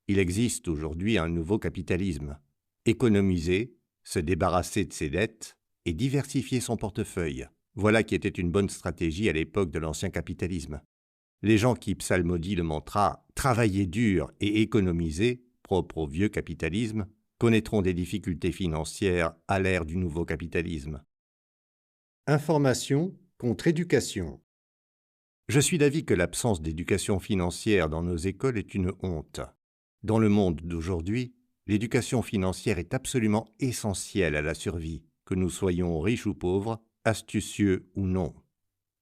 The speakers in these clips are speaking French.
Il existe aujourd'hui un nouveau capitalisme. Économiser, se débarrasser de ses dettes et diversifier son portefeuille. Voilà qui était une bonne stratégie à l'époque de l'ancien capitalisme. Les gens qui psalmodient le mantra « travailler dur et économiser », propre au vieux capitalisme, connaîtront des difficultés financières à l'ère du nouveau capitalisme. Information contre éducation. Je suis d'avis que l'absence d'éducation financière dans nos écoles est une honte. Dans le monde d'aujourd'hui, l'éducation financière est absolument essentielle à la survie, que nous soyons riches ou pauvres, astucieux ou non.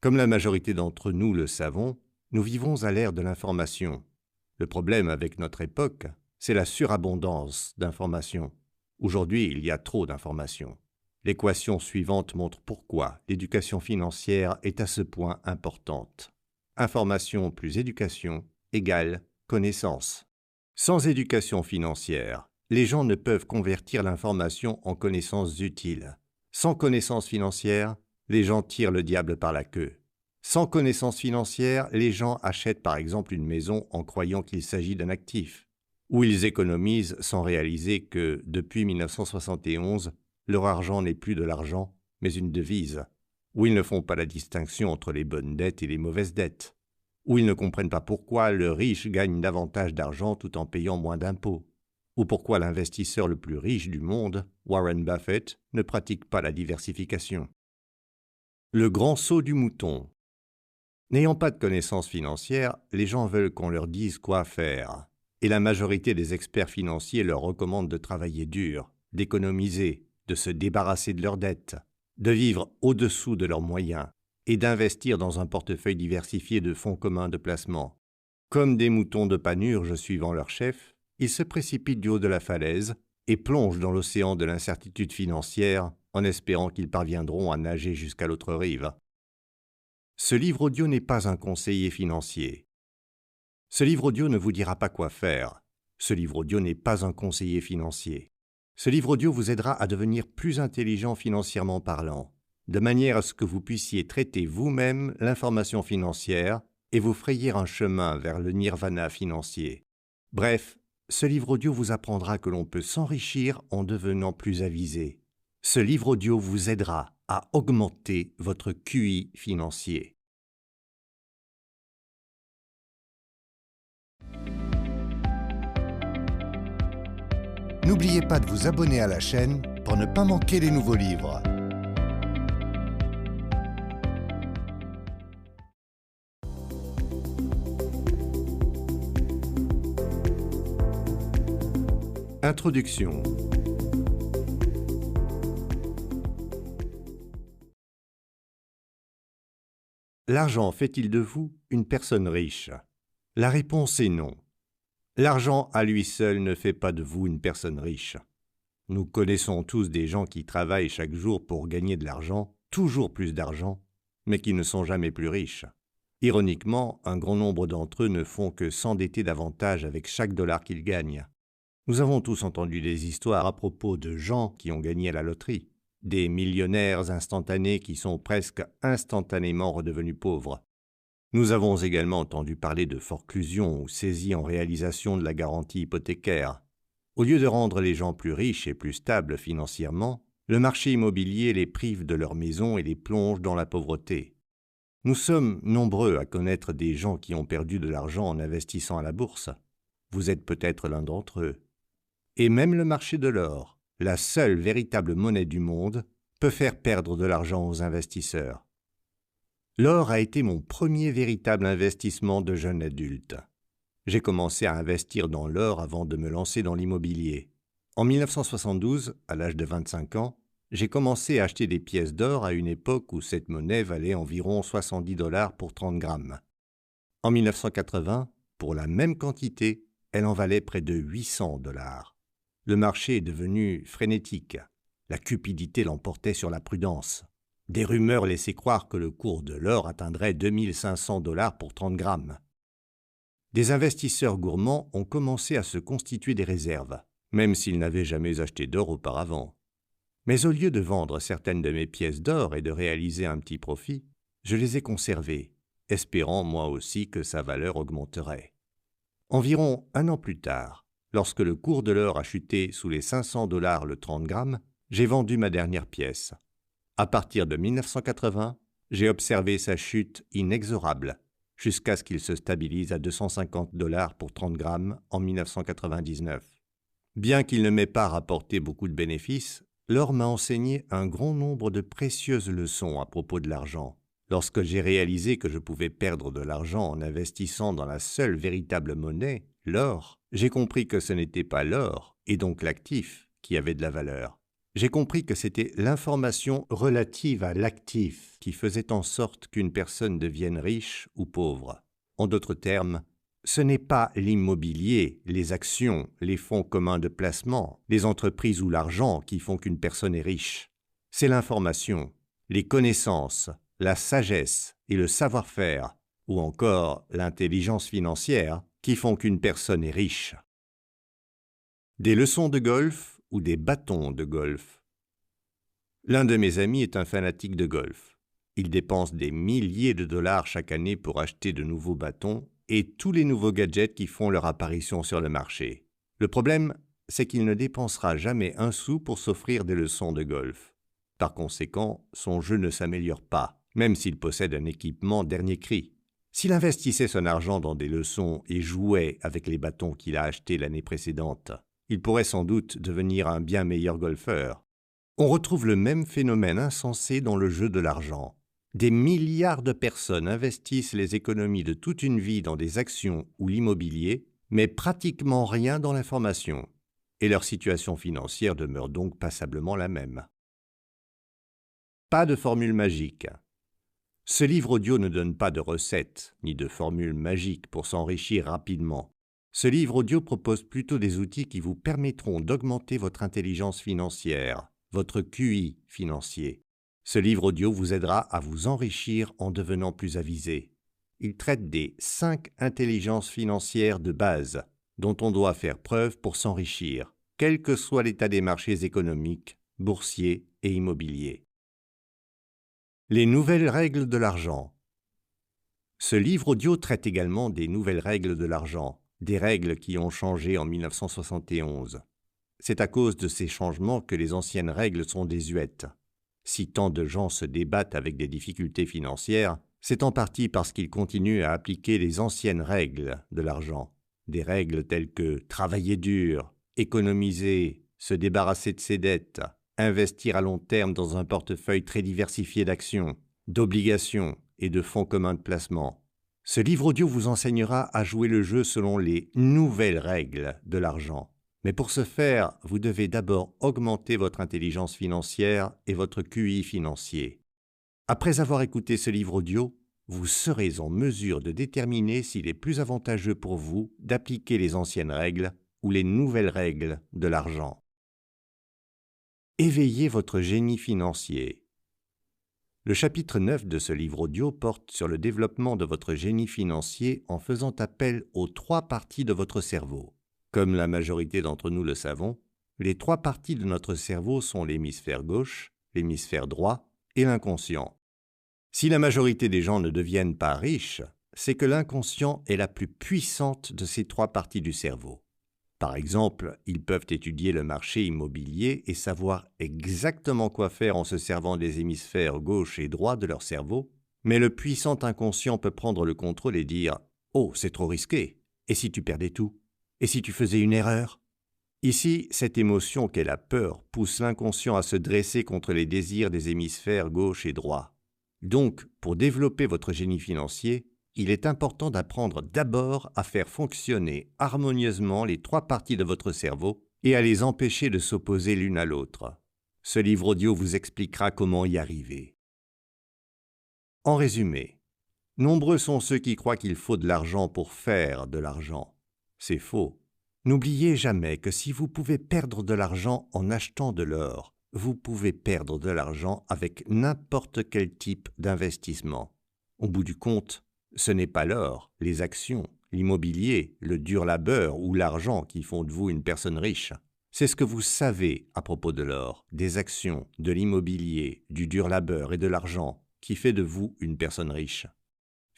Comme la majorité d'entre nous le savons, nous vivons à l'ère de l'information. Le problème avec notre époque, c'est la surabondance d'informations. Aujourd'hui, il y a trop d'informations. L'équation suivante montre pourquoi l'éducation financière est à ce point importante. Information plus éducation égale connaissance. Sans éducation financière, les gens ne peuvent convertir l'information en connaissances utiles. Sans connaissance financière, les gens tirent le diable par la queue. Sans connaissance financière, les gens achètent par exemple une maison en croyant qu'il s'agit d'un actif. Ou ils économisent sans réaliser que, depuis 1971, leur argent n'est plus de l'argent, mais une devise. Ou ils ne font pas la distinction entre les bonnes dettes et les mauvaises dettes. Ou ils ne comprennent pas pourquoi le riche gagne davantage d'argent tout en payant moins d'impôts. Ou pourquoi l'investisseur le plus riche du monde, Warren Buffett, ne pratique pas la diversification. Le grand saut du mouton. N'ayant pas de connaissances financières, les gens veulent qu'on leur dise quoi faire. Et la majorité des experts financiers leur recommandent de travailler dur, d'économiser, de se débarrasser de leurs dettes, de vivre au-dessous de leurs moyens et d'investir dans un portefeuille diversifié de fonds communs de placement. Comme des moutons de panurge suivant leur chef, ils se précipitent du haut de la falaise et plongent dans l'océan de l'incertitude financière en espérant qu'ils parviendront à nager jusqu'à l'autre rive. Ce livre audio n'est pas un conseiller financier. Ce livre audio ne vous dira pas quoi faire. Ce livre audio n'est pas un conseiller financier. Ce livre audio vous aidera à devenir plus intelligent financièrement parlant, de manière à ce que vous puissiez traiter vous-même l'information financière et vous frayer un chemin vers le nirvana financier. Bref, ce livre audio vous apprendra que l'on peut s'enrichir en devenant plus avisé. Ce livre audio vous aidera à augmenter votre QI financier. N'oubliez pas de vous abonner à la chaîne pour ne pas manquer les nouveaux livres. Introduction. L'argent fait-il de vous une personne riche? La réponse est non. L'argent à lui seul ne fait pas de vous une personne riche. Nous connaissons tous des gens qui travaillent chaque jour pour gagner de l'argent, toujours plus d'argent, mais qui ne sont jamais plus riches. Ironiquement, un grand nombre d'entre eux ne font que s'endetter davantage avec chaque dollar qu'ils gagnent. Nous avons tous entendu des histoires à propos de gens qui ont gagné à la loterie, des millionnaires instantanés qui sont presque instantanément redevenus pauvres. Nous avons également entendu parler de forclusion ou saisie en réalisation de la garantie hypothécaire. Au lieu de rendre les gens plus riches et plus stables financièrement, le marché immobilier les prive de leur maison et les plonge dans la pauvreté. Nous sommes nombreux à connaître des gens qui ont perdu de l'argent en investissant à la bourse. Vous êtes peut-être l'un d'entre eux. Et même le marché de l'or, la seule véritable monnaie du monde, peut faire perdre de l'argent aux investisseurs. L'or a été mon premier véritable investissement de jeune adulte. J'ai commencé à investir dans l'or avant de me lancer dans l'immobilier. En 1972, à l'âge de 25 ans, j'ai commencé à acheter des pièces d'or à une époque où cette monnaie valait environ 70 $ pour 30 grammes. En 1980, pour la même quantité, elle en valait près de 800 $. Le marché est devenu frénétique. La cupidité l'emportait sur la prudence. Des rumeurs laissaient croire que le cours de l'or atteindrait 2500 $ pour 30 grammes. Des investisseurs gourmands ont commencé à se constituer des réserves, même s'ils n'avaient jamais acheté d'or auparavant. Mais au lieu de vendre certaines de mes pièces d'or et de réaliser un petit profit, je les ai conservées, espérant moi aussi que sa valeur augmenterait. Environ un an plus tard, lorsque le cours de l'or a chuté sous les 500 $ le 30 grammes, j'ai vendu ma dernière pièce. À partir de 1980, j'ai observé sa chute inexorable, jusqu'à ce qu'il se stabilise à 250 $ pour 30 grammes en 1999. Bien qu'il ne m'ait pas rapporté beaucoup de bénéfices, l'or m'a enseigné un grand nombre de précieuses leçons à propos de l'argent. Lorsque j'ai réalisé que je pouvais perdre de l'argent en investissant dans la seule véritable monnaie, l'or, j'ai compris que ce n'était pas l'or, et donc l'actif, qui avait de la valeur. J'ai compris que c'était l'information relative à l'actif qui faisait en sorte qu'une personne devienne riche ou pauvre. En d'autres termes, ce n'est pas l'immobilier, les actions, les fonds communs de placement, les entreprises ou l'argent qui font qu'une personne est riche. C'est l'information, les connaissances, la sagesse et le savoir-faire, ou encore l'intelligence financière, qui font qu'une personne est riche. Des leçons de golf ou des bâtons de golf. L'un de mes amis est un fanatique de golf. Il dépense des milliers de dollars chaque année pour acheter de nouveaux bâtons et tous les nouveaux gadgets qui font leur apparition sur le marché. Le problème, c'est qu'il ne dépensera jamais un sou pour s'offrir des leçons de golf. Par conséquent, son jeu ne s'améliore pas, même s'il possède un équipement dernier cri. S'il investissait son argent dans des leçons et jouait avec les bâtons qu'il a achetés l'année précédente, il pourrait sans doute devenir un bien meilleur golfeur. On retrouve le même phénomène insensé dans le jeu de l'argent. Des milliards de personnes investissent les économies de toute une vie dans des actions ou l'immobilier, mais pratiquement rien dans l'information. Et leur situation financière demeure donc passablement la même. Pas de formule magique. Ce livre audio ne donne pas de recettes ni de formules magiques pour s'enrichir rapidement. Ce livre audio propose plutôt des outils qui vous permettront d'augmenter votre intelligence financière, votre QI financier. Ce livre audio vous aidera à vous enrichir en devenant plus avisé. Il traite des 5 intelligences financières de base dont on doit faire preuve pour s'enrichir, quel que soit l'état des marchés économiques, boursiers et immobiliers. Les nouvelles règles de l'argent. Ce livre audio traite également des nouvelles règles de l'argent, des règles qui ont changé en 1971. C'est à cause de ces changements que les anciennes règles sont désuètes. Si tant de gens se débattent avec des difficultés financières, c'est en partie parce qu'ils continuent à appliquer les anciennes règles de l'argent. Des règles telles que travailler dur, économiser, se débarrasser de ses dettes, investir à long terme dans un portefeuille très diversifié d'actions, d'obligations et de fonds communs de placement. Ce livre audio vous enseignera à jouer le jeu selon les nouvelles règles de l'argent. Mais pour ce faire, vous devez d'abord augmenter votre intelligence financière et votre QI financier. Après avoir écouté ce livre audio, vous serez en mesure de déterminer s'il est plus avantageux pour vous d'appliquer les anciennes règles ou les nouvelles règles de l'argent. Éveillez votre génie financier. Le chapitre 9 de ce livre audio porte sur le développement de votre génie financier en faisant appel aux 3 parties de votre cerveau. Comme la majorité d'entre nous le savons, les 3 parties de notre cerveau sont l'hémisphère gauche, l'hémisphère droit et l'inconscient. Si la majorité des gens ne deviennent pas riches, c'est que l'inconscient est la plus puissante de ces 3 parties du cerveau. Par exemple, ils peuvent étudier le marché immobilier et savoir exactement quoi faire en se servant des hémisphères gauche et droit de leur cerveau, mais le puissant inconscient peut prendre le contrôle et dire « Oh, c'est trop risqué. Et si tu perdais tout ? Et si tu faisais une erreur ?» Ici, cette émotion qu'est la peur pousse l'inconscient à se dresser contre les désirs des hémisphères gauche et droit. Donc, pour développer votre génie financier, il est important d'apprendre d'abord à faire fonctionner harmonieusement les 3 parties de votre cerveau et à les empêcher de s'opposer l'une à l'autre. Ce livre audio vous expliquera comment y arriver. En résumé, nombreux sont ceux qui croient qu'il faut de l'argent pour faire de l'argent. C'est faux. N'oubliez jamais que si vous pouvez perdre de l'argent en achetant de l'or, vous pouvez perdre de l'argent avec n'importe quel type d'investissement. Au bout du compte, ce n'est pas l'or, les actions, l'immobilier, le dur labeur ou l'argent qui font de vous une personne riche. C'est ce que vous savez à propos de l'or, des actions, de l'immobilier, du dur labeur et de l'argent qui fait de vous une personne riche.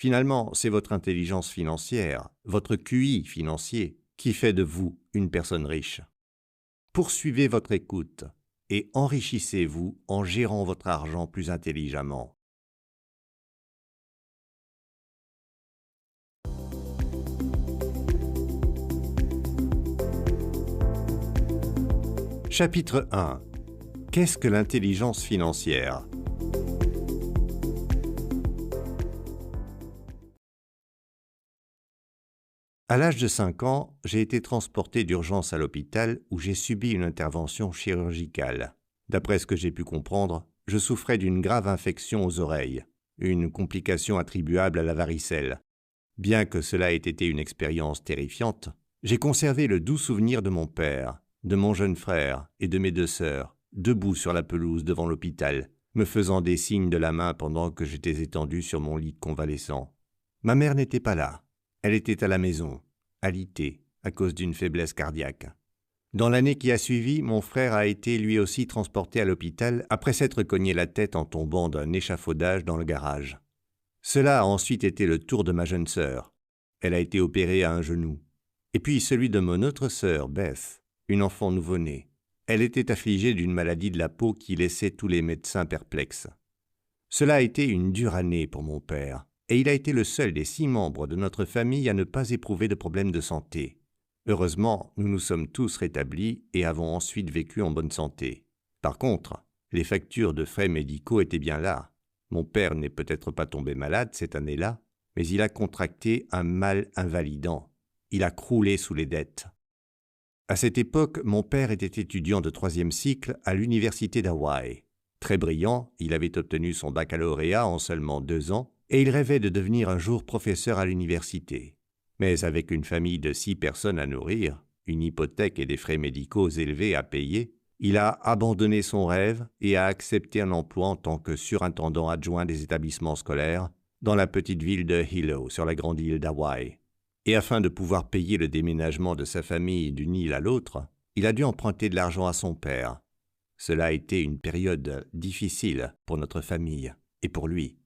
Finalement, c'est votre intelligence financière, votre QI financier, qui fait de vous une personne riche. Poursuivez votre écoute et enrichissez-vous en gérant votre argent plus intelligemment. Chapitre 1. Qu'est-ce que l'intelligence financière ? À l'âge de 5 ans, j'ai été transporté d'urgence à l'hôpital où j'ai subi une intervention chirurgicale. D'après ce que j'ai pu comprendre, je souffrais d'une grave infection aux oreilles, une complication attribuable à la varicelle. Bien que cela ait été une expérience terrifiante, j'ai conservé le doux souvenir de mon père, de mon jeune frère et de mes 2 sœurs, debout sur la pelouse devant l'hôpital, me faisant des signes de la main pendant que j'étais étendu sur mon lit de convalescent. Ma mère n'était pas là. Elle était à la maison, alitée, à cause d'une faiblesse cardiaque. Dans l'année qui a suivi, mon frère a été lui aussi transporté à l'hôpital après s'être cogné la tête en tombant d'un échafaudage dans le garage. Cela a ensuite été le tour de ma jeune sœur. Elle a été opérée à un genou. Et puis celui de mon autre sœur, Beth, une enfant nouveau-née. Elle était affligée d'une maladie de la peau qui laissait tous les médecins perplexes. Cela a été une dure année pour mon père. Et il a été le seul des 6 membres de notre famille à ne pas éprouver de problème de santé. Heureusement, nous nous sommes tous rétablis et avons ensuite vécu en bonne santé. Par contre, les factures de frais médicaux étaient bien là. Mon père n'est peut-être pas tombé malade cette année-là, mais il a contracté un mal invalidant. Il a croulé sous les dettes. À cette époque, mon père était étudiant de 3e cycle à l'université d'Hawaï. Très brillant, il avait obtenu son baccalauréat en seulement 2 ans, et il rêvait de devenir un jour professeur à l'université. Mais avec une famille de 6 personnes à nourrir, une hypothèque et des frais médicaux élevés à payer, il a abandonné son rêve et a accepté un emploi en tant que surintendant adjoint des établissements scolaires dans la petite ville de Hilo, sur la grande île d'Hawaï. Et afin de pouvoir payer le déménagement de sa famille d'une île à l'autre, il a dû emprunter de l'argent à son père. Cela a été une période difficile pour notre famille et pour lui.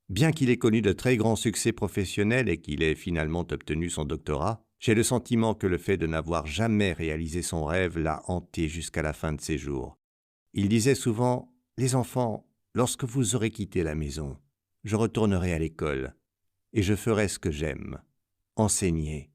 Bien qu'il ait connu de très grands succès professionnels et qu'il ait finalement obtenu son doctorat, j'ai le sentiment que le fait de n'avoir jamais réalisé son rêve l'a hanté jusqu'à la fin de ses jours. Il disait souvent « Les enfants, lorsque vous aurez quitté la maison, je retournerai à l'école et je ferai ce que j'aime, enseigner. »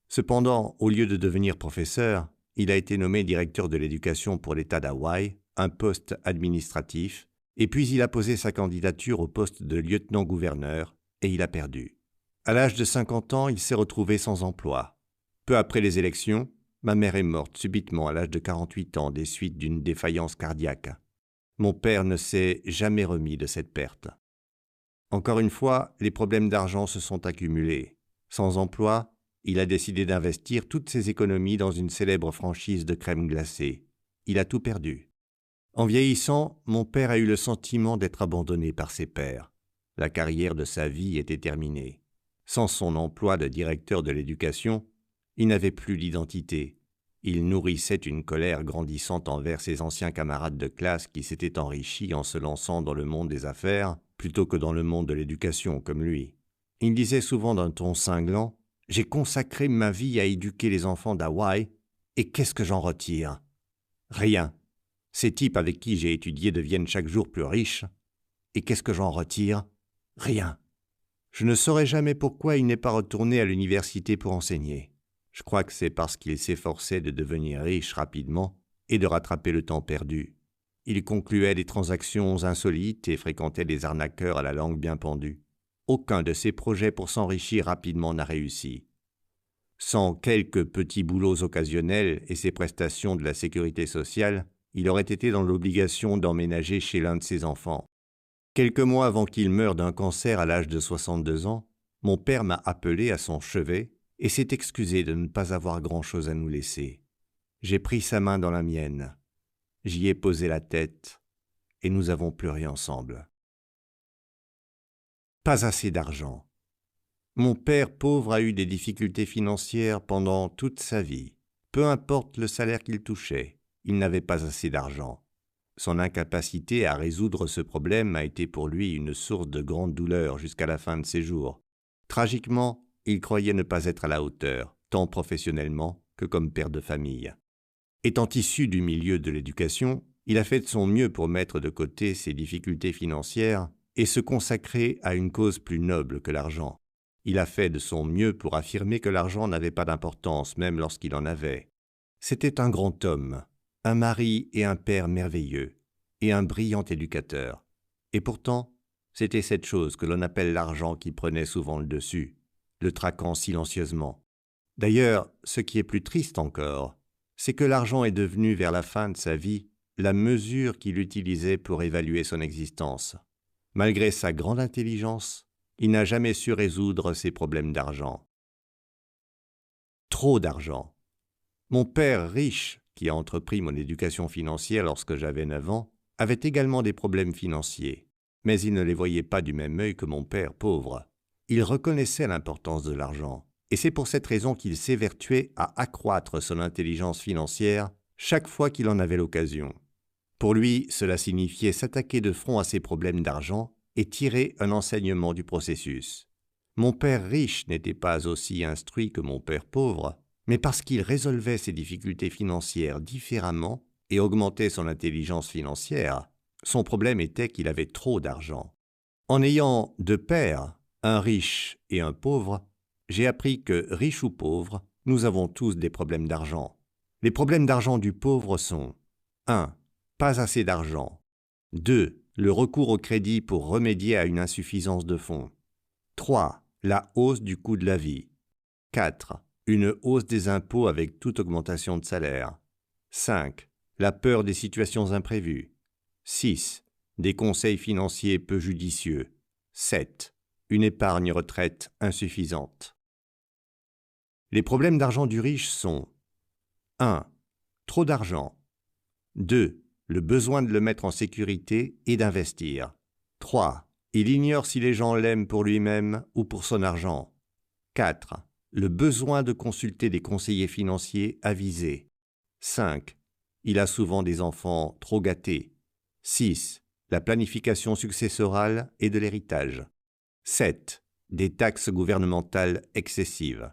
Cependant, au lieu de devenir professeur, il a été nommé directeur de l'éducation pour l'État d'Hawaï, un poste administratif, et puis il a posé sa candidature au poste de lieutenant-gouverneur, et il a perdu. À l'âge de 50 ans, il s'est retrouvé sans emploi. Peu après les élections, ma mère est morte subitement à l'âge de 48 ans des suites d'une défaillance cardiaque. Mon père ne s'est jamais remis de cette perte. Encore une fois, les problèmes d'argent se sont accumulés. Sans emploi, il a décidé d'investir toutes ses économies dans une célèbre franchise de crème glacée. Il a tout perdu. En vieillissant, mon père a eu le sentiment d'être abandonné par ses pairs. La carrière de sa vie était terminée. Sans son emploi de directeur de l'éducation, il n'avait plus d'identité. Il nourrissait une colère grandissante envers ses anciens camarades de classe qui s'étaient enrichis en se lançant dans le monde des affaires plutôt que dans le monde de l'éducation comme lui. Il disait souvent d'un ton cinglant « J'ai consacré ma vie à éduquer les enfants d'Hawaï, et qu'est-ce que j'en retire ? Rien. Ces types avec qui j'ai étudié deviennent chaque jour plus riches. Et qu'est-ce que j'en retire ? Rien. Je ne saurais jamais pourquoi il n'est pas retourné à l'université pour enseigner. Je crois que c'est parce qu'il s'efforçait de devenir riche rapidement et de rattraper le temps perdu. Il concluait des transactions insolites et fréquentait des arnaqueurs à la langue bien pendue. Aucun de ses projets pour s'enrichir rapidement n'a réussi. Sans quelques petits boulots occasionnels et ses prestations de la sécurité sociale, il aurait été dans l'obligation d'emménager chez l'un de ses enfants. Quelques mois avant qu'il meure d'un cancer à l'âge de 62 ans, mon père m'a appelé à son chevet et s'est excusé de ne pas avoir grand-chose à nous laisser. J'ai pris sa main dans la mienne. J'y ai posé la tête et nous avons pleuré ensemble. Pas assez d'argent. Mon père pauvre a eu des difficultés financières pendant toute sa vie. Peu importe le salaire qu'il touchait, il n'avait pas assez d'argent. Son incapacité à résoudre ce problème a été pour lui une source de grande douleur jusqu'à la fin de ses jours. Tragiquement, il croyait ne pas être à la hauteur, tant professionnellement que comme père de famille. Étant issu du milieu de l'éducation, il a fait de son mieux pour mettre de côté ses difficultés financières et se consacrer à une cause plus noble que l'argent. Il a fait de son mieux pour affirmer que l'argent n'avait pas d'importance, même lorsqu'il en avait. C'était un grand homme, un mari et un père merveilleux, et un brillant éducateur. Et pourtant, c'était cette chose que l'on appelle l'argent qui prenait souvent le dessus, le traquant silencieusement. D'ailleurs, ce qui est plus triste encore, c'est que l'argent est devenu vers la fin de sa vie la mesure qu'il utilisait pour évaluer son existence. Malgré sa grande intelligence, il n'a jamais su résoudre ses problèmes d'argent. Trop d'argent. Mon père riche, qui a entrepris mon éducation financière lorsque j'avais 9 ans, avait également des problèmes financiers, mais il ne les voyait pas du même œil que mon père pauvre. Il reconnaissait l'importance de l'argent, et c'est pour cette raison qu'il s'évertuait à accroître son intelligence financière chaque fois qu'il en avait l'occasion. Pour lui, cela signifiait s'attaquer de front à ses problèmes d'argent et tirer un enseignement du processus. Mon père riche n'était pas aussi instruit que mon père pauvre, mais parce qu'il résolvait ses difficultés financières différemment et augmentait son intelligence financière, son problème était qu'il avait trop d'argent. En ayant deux pères, un riche et un pauvre, j'ai appris que, riche ou pauvre, nous avons tous des problèmes d'argent. Les problèmes d'argent du pauvre sont 1. Pas assez d'argent. 2. Le recours au crédit pour remédier à une insuffisance de fonds. 3. La hausse du coût de la vie. 4. Une hausse des impôts avec toute augmentation de salaire. 5. La peur des situations imprévues. 6. Des conseils financiers peu judicieux. 7. Une épargne retraite insuffisante. Les problèmes d'argent du riche sont 1. Trop d'argent. 2. Le besoin de le mettre en sécurité et d'investir. 3. Il ignore si les gens l'aiment pour lui-même ou pour son argent. 4. Le besoin de consulter des conseillers financiers avisés. 5. Il a souvent des enfants trop gâtés. 6. La planification successorale et de l'héritage. 7. Des taxes gouvernementales excessives.